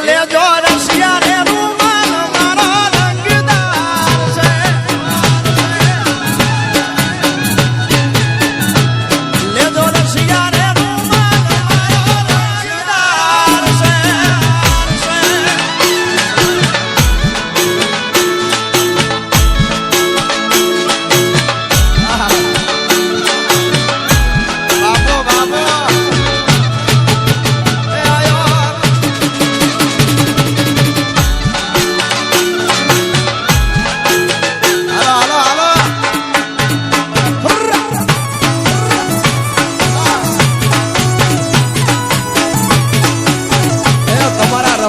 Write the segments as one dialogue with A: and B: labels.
A: લેજો રસિયા રે રૂમાલ મારો રંગદાર છે લેજો રસિયા રે રૂમાલ મારો રંગદાર છે બાબો બાબો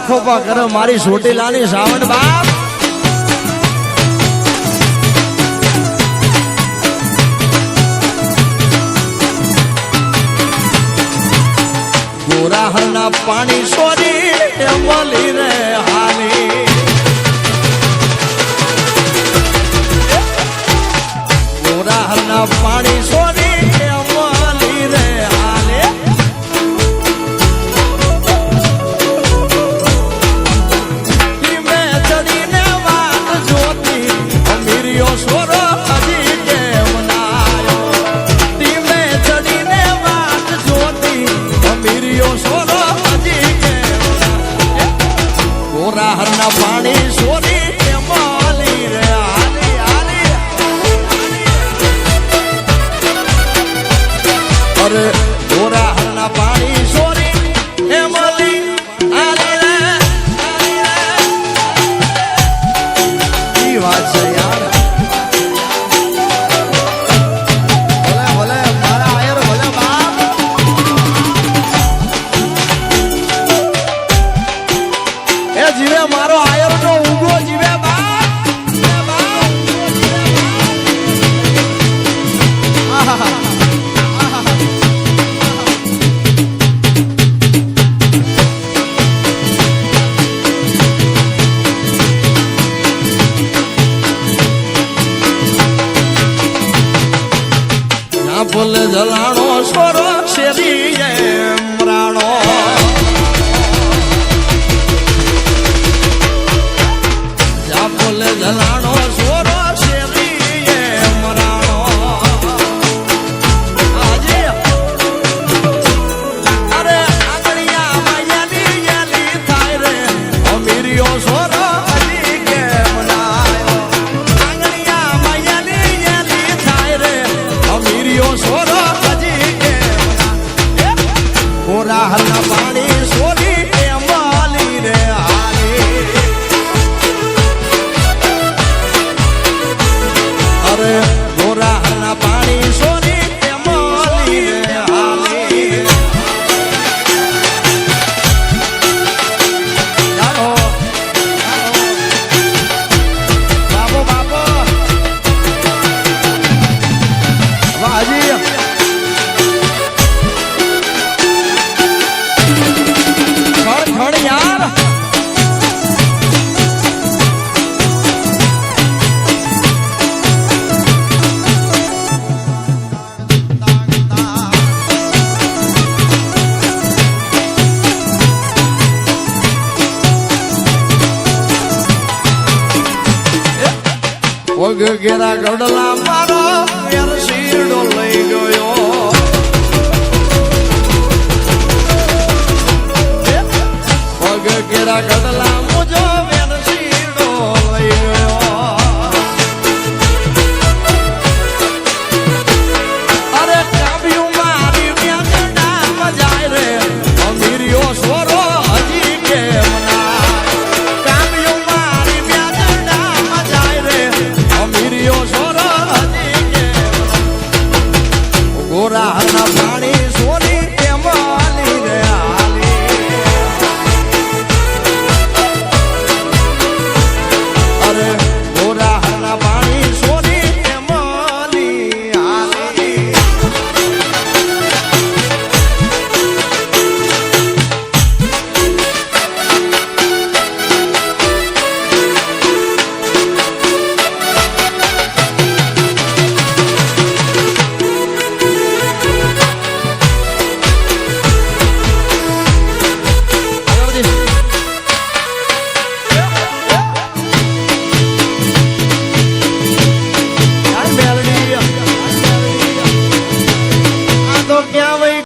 A: ખોપા કરો મારી સોટીલાની સાવણ બાપ ગોરાહરના પાણી સોરી મળી રે હાની ગોરાહરના પાણી સોરી મળી રે હાની ગોરાહરના પાણી સોરી માલી રે આલી આલી અરે ગોરાહરના પાણી સોરી માલી આલી રે ઈ વાત છે યાર ભલે ભલે મારા આયર ભલે બાપ એ જીવે મારો આયર નો ઉગો જીવે બોલે જલાણો સોરો શેરી રાણો બોલે જલાણો સોરો શેરી રાણો અરે આંગણિયા માયાની યાલી થાય રે અમીરિયો સોરો હજી કેમ નાયો આંગણિયા માયાની યાલી થાય રે અમીરિયો સોરો હજી કેમ ગોરાહરના પાણી સોરી માલી રે હાલી અરે ગોરાહરના પાણી સોરી માલી રે હાલી ચાલો બાબો બાબો વાજી ખડ યાર વગ ઘેરા ગડલા મારો યાર શીરડો લઈ ગયો વગ ઘેરા ગડલા મુજો યાર શીરડો લઈ ગયો અરે કાબ્યું મારી વ્યાજડા મજાય રે અમીરિયો સોરો હજી કેમ ના કાબ્યું મારી વ્યાજડા મજાય રે અમીરિયો સોરો હજી કેમ ગોરાહરના પાણી સોરી